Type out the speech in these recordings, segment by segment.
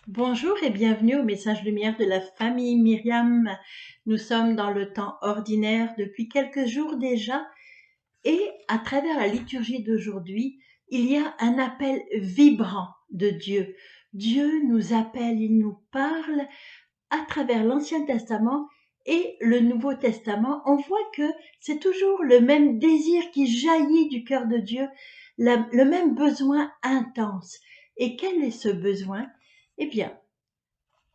Bonjour et bienvenue au message lumière de la famille Myriam. Nous sommes dans le temps ordinaire depuis quelques jours déjà et à travers la liturgie d'aujourd'hui, il y a un appel vibrant de Dieu. Dieu nous appelle, il nous parle à travers l'Ancien Testament et le Nouveau Testament. On voit que c'est toujours le même désir qui jaillit du cœur de Dieu, le même besoin intense. Et quel est ce besoin? Eh bien,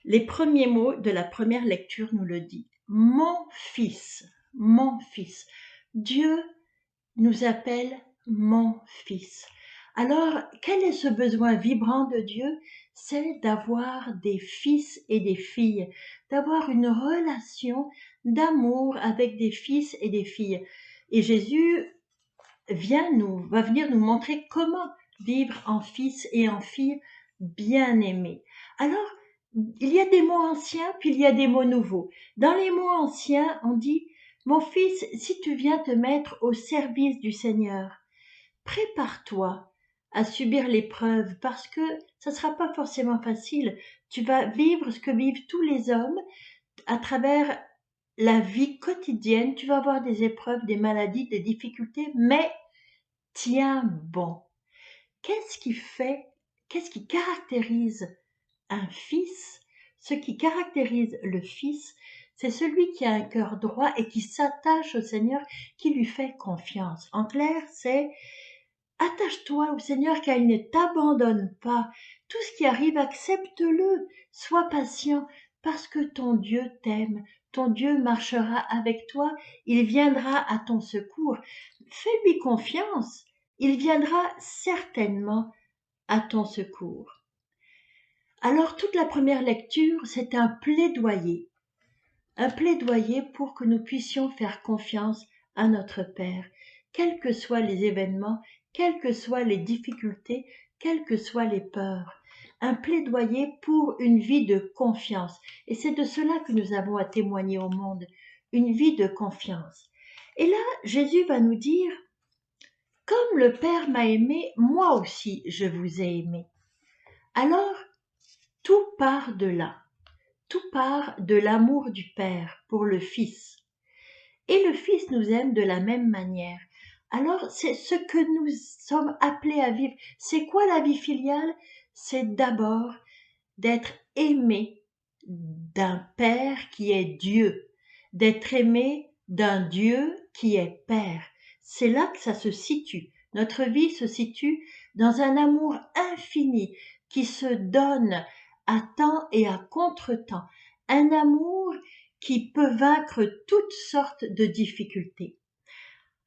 les premiers mots de la première lecture nous le disent. Mon fils, mon fils. Dieu nous appelle mon fils. Alors, quel est ce besoin vibrant de Dieu? C'est d'avoir des fils et des filles, d'avoir une relation d'amour avec des fils et des filles. Et Jésus va venir nous montrer comment vivre en fils et en fille bien-aimés. Alors, il y a des mots anciens, puis il y a des mots nouveaux. Dans les mots anciens, on dit, mon fils, si tu viens te mettre au service du Seigneur, prépare-toi à subir l'épreuve parce que ça ne sera pas forcément facile. Tu vas vivre ce que vivent tous les hommes à travers la vie quotidienne. Tu vas avoir des épreuves, des maladies, des difficultés, mais tiens bon. Qu'est-ce qui caractérise un fils? Ce qui caractérise le fils, c'est celui qui a un cœur droit et qui s'attache au Seigneur, qui lui fait confiance. En clair, c'est attache-toi au Seigneur car il ne t'abandonne pas. Tout ce qui arrive, accepte-le. Sois patient parce que ton Dieu t'aime. Ton Dieu marchera avec toi. Il viendra à ton secours. Fais-lui confiance. Il viendra certainement à ton secours. Alors toute la première lecture, c'est un plaidoyer pour que nous puissions faire confiance à notre Père, quels que soient les événements, quelles que soient les difficultés, quelles que soient les peurs. Un plaidoyer pour une vie de confiance. Et c'est de cela que nous avons à témoigner au monde, une vie de confiance. Et là, Jésus va nous dire, comme le Père m'a aimé, moi aussi je vous ai aimé. Alors, tout part de là. Tout part de l'amour du Père pour le Fils. Et le Fils nous aime de la même manière. Alors, c'est ce que nous sommes appelés à vivre. C'est quoi la vie filiale? C'est d'abord d'être aimé d'un Père qui est Dieu, d'être aimé d'un Dieu qui est Père. C'est là que ça se situe. Notre vie se situe dans un amour infini qui se donne à temps et à contre-temps. Un amour qui peut vaincre toutes sortes de difficultés.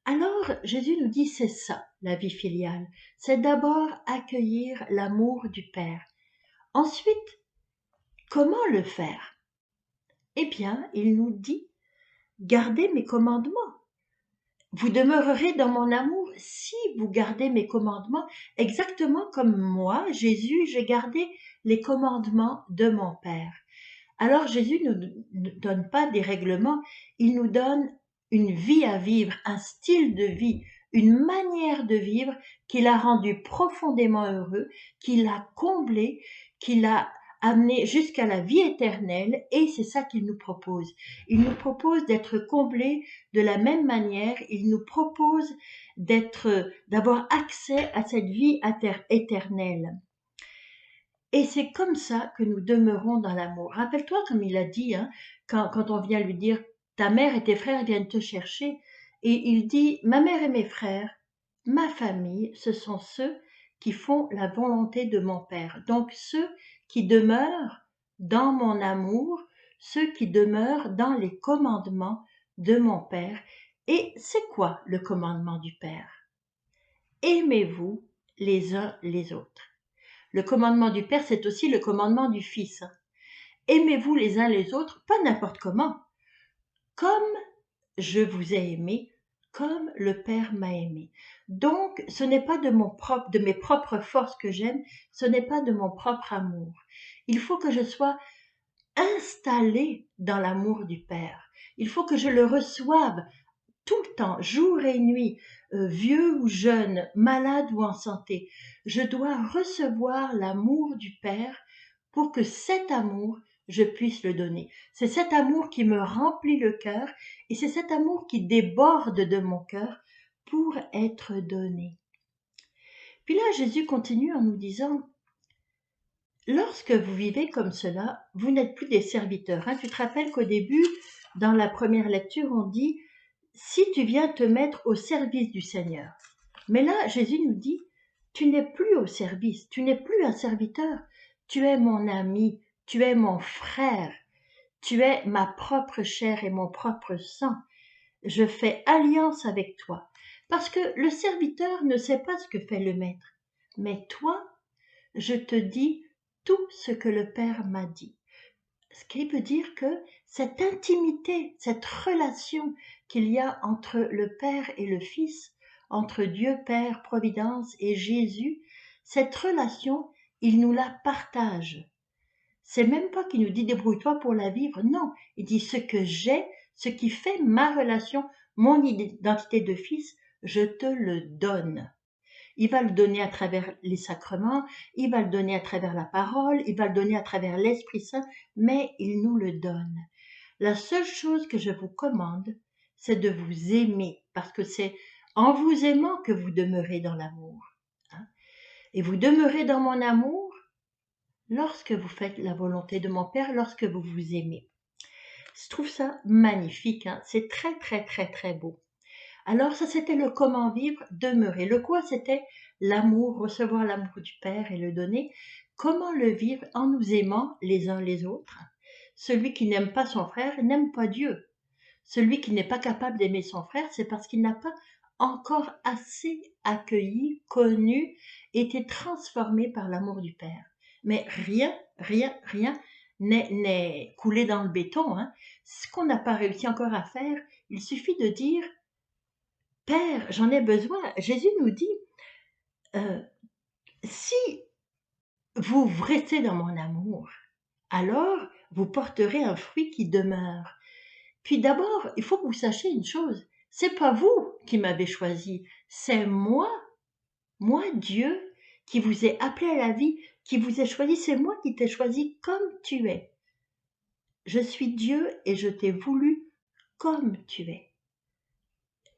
Alors, Jésus nous dit, c'est ça, la vie filiale. C'est d'abord accueillir l'amour du Père. Ensuite, comment le faire? Eh bien, il nous dit, gardez mes commandements. Vous demeurerez dans mon amour si vous gardez mes commandements, exactement comme moi, Jésus, j'ai gardé les commandements de mon Père. Alors Jésus ne nous donne pas des règlements, il nous donne une vie à vivre, un style de vie, une manière de vivre qui l'a rendu profondément heureux, qui l'a comblé, qui l'a amené jusqu'à la vie éternelle, et c'est ça qu'il nous propose. Il nous propose d'être comblés de la même manière, il nous propose d'avoir accès à cette vie éternelle. Et c'est comme ça que nous demeurons dans l'amour. Rappelle-toi, comme il a dit, hein, quand on vient lui dire, ta mère et tes frères viennent te chercher, et il dit, ma mère et mes frères, ma famille, ce sont ceux qui font la volonté de mon Père. Donc ceux qui demeurent dans mon amour, ceux qui demeurent dans les commandements de mon Père. Et c'est quoi le commandement du Père? Aimez-vous les uns les autres. Le commandement du Père, c'est aussi le commandement du Fils. Aimez-vous les uns les autres, pas n'importe comment. Comme je vous ai aimé, comme le Père m'a aimé. Donc, ce n'est pas de mes propres forces que j'aime, ce n'est pas de mon propre amour. Il faut que je sois installée dans l'amour du Père. Il faut que je le reçoive tout le temps, jour et nuit, vieux ou jeune, malade ou en santé. Je dois recevoir l'amour du Père pour que cet amour, je puisse le donner. C'est cet amour qui me remplit le cœur et c'est cet amour qui déborde de mon cœur pour être donné. Puis là, Jésus continue en nous disant, lorsque vous vivez comme cela, vous n'êtes plus des serviteurs. Tu te rappelles qu'au début, dans la première lecture, on dit, si tu viens te mettre au service du Seigneur. Mais là, Jésus nous dit, tu n'es plus au service, tu n'es plus un serviteur, tu es mon ami, tu es mon frère, tu es ma propre chair et mon propre sang. Je fais alliance avec toi. Parce que le serviteur ne sait pas ce que fait le maître. Mais toi, je te dis tout ce que le Père m'a dit. Ce qui veut dire que cette intimité, cette relation qu'il y a entre le Père et le Fils, entre Dieu Père, Providence et Jésus, cette relation, il nous la partage. C'est même pas qu'il nous dit débrouille-toi pour la vivre, non, il dit ce que j'ai, ce qui fait ma relation, mon identité de fils, je te le donne. Il va le donner à travers les sacrements, il va le donner à travers la parole, il va le donner à travers l'Esprit Saint, mais il nous le donne. La seule chose que je vous commande, c'est de vous aimer, parce que c'est en vous aimant que vous demeurez dans l'amour. Et vous demeurez dans mon amour lorsque vous faites la volonté de mon Père, lorsque vous vous aimez. Je trouve ça magnifique, c'est très très très très beau. Alors ça c'était le comment vivre, demeurer. Le quoi c'était l'amour, recevoir l'amour du Père et le donner. Comment le vivre en nous aimant les uns les autres. Celui qui n'aime pas son frère n'aime pas Dieu. Celui qui n'est pas capable d'aimer son frère, c'est parce qu'il n'a pas encore assez accueilli, connu, été transformé par l'amour du Père. Mais rien n'est coulé dans le béton. Ce qu'on n'a pas réussi encore à faire, il suffit de dire Père, j'en ai besoin. Jésus nous dit, si vous restez dans mon amour, alors vous porterez un fruit qui demeure. Puis d'abord, il faut que vous sachiez une chose, c'est pas vous qui m'avez choisi, c'est moi Dieu, qui vous ai appelé à la vie, qui vous ai choisi, c'est moi qui t'ai choisi comme tu es. Je suis Dieu et je t'ai voulu comme tu es.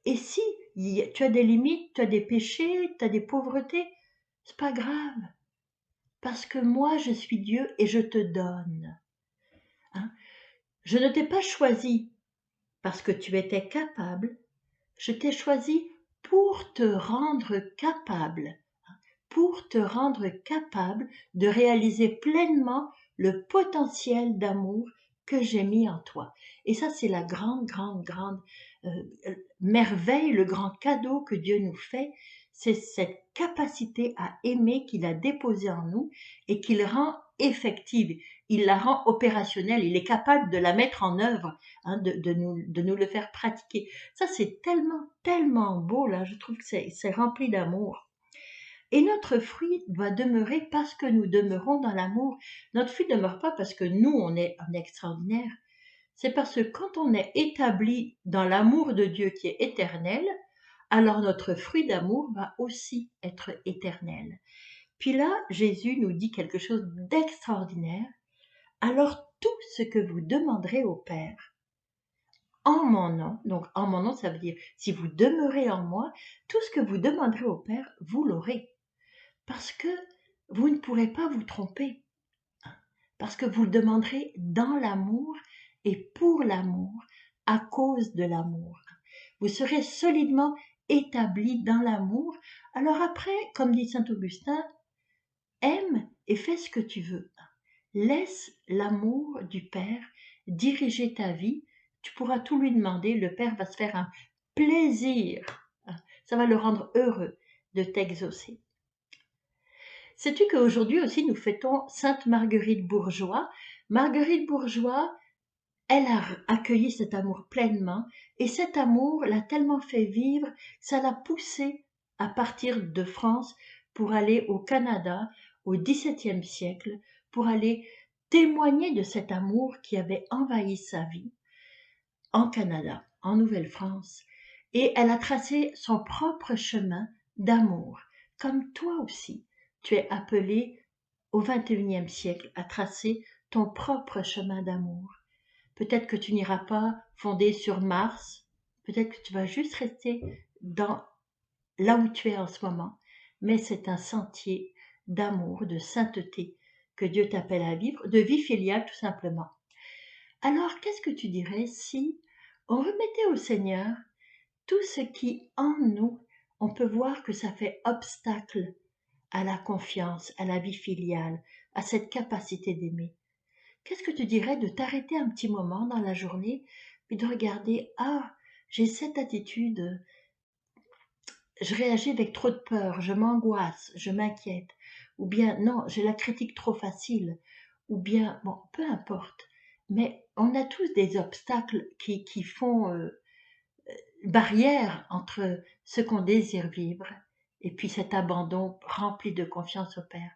Et si tu as des limites, tu as des péchés, tu as des pauvretés, c'est pas grave. Parce que moi, je suis Dieu et je te donne. Je ne t'ai pas choisi parce que tu étais capable. Je t'ai choisi pour te rendre capable. Pour te rendre capable de réaliser pleinement le potentiel d'amour que j'ai mis en toi. Et ça, c'est la grande merveille, le grand cadeau que Dieu nous fait, c'est cette capacité à aimer qu'il a déposée en nous et qu'il rend effective. Il la rend opérationnelle, il est capable de la mettre en œuvre, de nous le faire pratiquer. Ça, c'est tellement beau, là, je trouve que c'est rempli d'amour. Et notre fruit doit demeurer parce que nous demeurons dans l'amour. Notre fruit ne demeure pas parce que nous, on est extraordinaire. C'est parce que quand on est établi dans l'amour de Dieu qui est éternel, alors notre fruit d'amour va aussi être éternel. Puis là, Jésus nous dit quelque chose d'extraordinaire. Alors tout ce que vous demanderez au Père, en mon nom, donc en mon nom, ça veut dire si vous demeurez en moi, tout ce que vous demanderez au Père, vous l'aurez. Parce que vous ne pourrez pas vous tromper. Parce que vous le demanderez dans l'amour et pour l'amour, à cause de l'amour. Vous serez solidement établi dans l'amour. Alors après, comme dit saint Augustin, aime et fais ce que tu veux. Laisse l'amour du Père diriger ta vie. Tu pourras tout lui demander. Le Père va se faire un plaisir. Ça va le rendre heureux de t'exaucer. Sais-tu qu'aujourd'hui aussi nous fêtons Sainte Marguerite Bourgeoys. Marguerite Bourgeoys, elle a accueilli cet amour pleinement et cet amour l'a tellement fait vivre, ça l'a poussée à partir de France pour aller au Canada au XVIIe siècle, pour aller témoigner de cet amour qui avait envahi sa vie en Canada, en Nouvelle-France. Et elle a tracé son propre chemin d'amour, comme toi aussi. Tu es appelé au XXIe siècle à tracer ton propre chemin d'amour. Peut-être que tu n'iras pas fonder sur Mars, peut-être que tu vas juste rester dans là où tu es en ce moment, mais c'est un sentier d'amour, de sainteté que Dieu t'appelle à vivre, de vie filiale tout simplement. Alors, qu'est-ce que tu dirais si on remettait au Seigneur tout ce qui en nous, on peut voir que ça fait obstacle à la confiance, à la vie filiale, à cette capacité d'aimer? Qu'est-ce que tu dirais de t'arrêter un petit moment dans la journée, puis de regarder, ah, j'ai cette attitude, je réagis avec trop de peur, je m'angoisse, je m'inquiète, ou bien non, j'ai la critique trop facile, ou bien, bon, peu importe. Mais on a tous des obstacles qui font barrière entre ce qu'on désire vivre et puis cet abandon rempli de confiance au Père.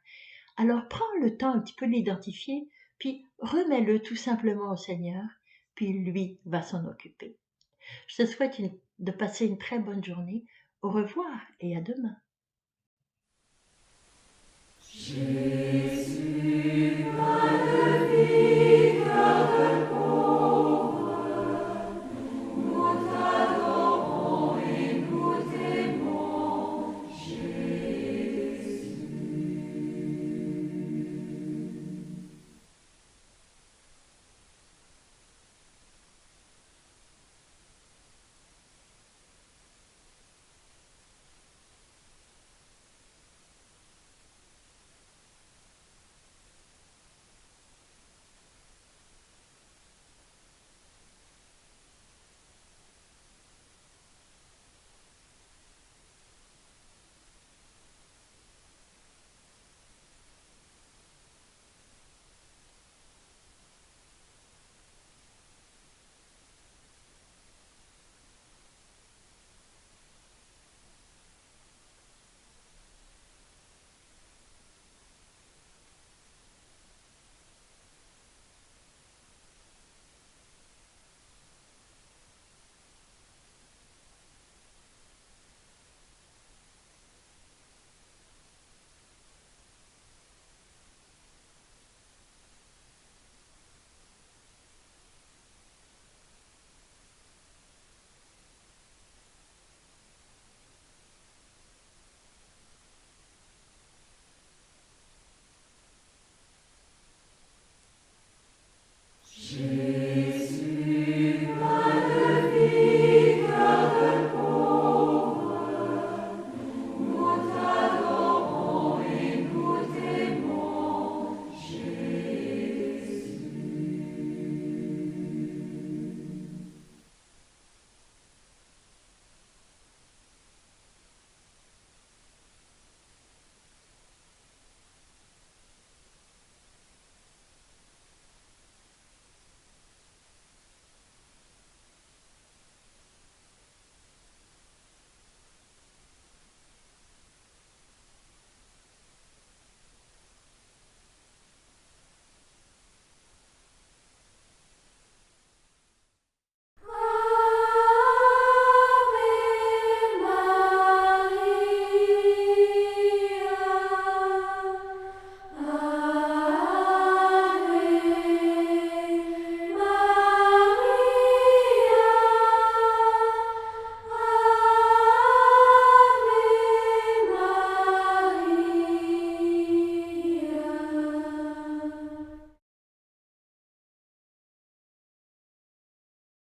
Alors prends le temps un petit peu de l'identifier, puis remets-le tout simplement au Seigneur, puis lui va s'en occuper. Je te souhaite de passer une très bonne journée. Au revoir et à demain.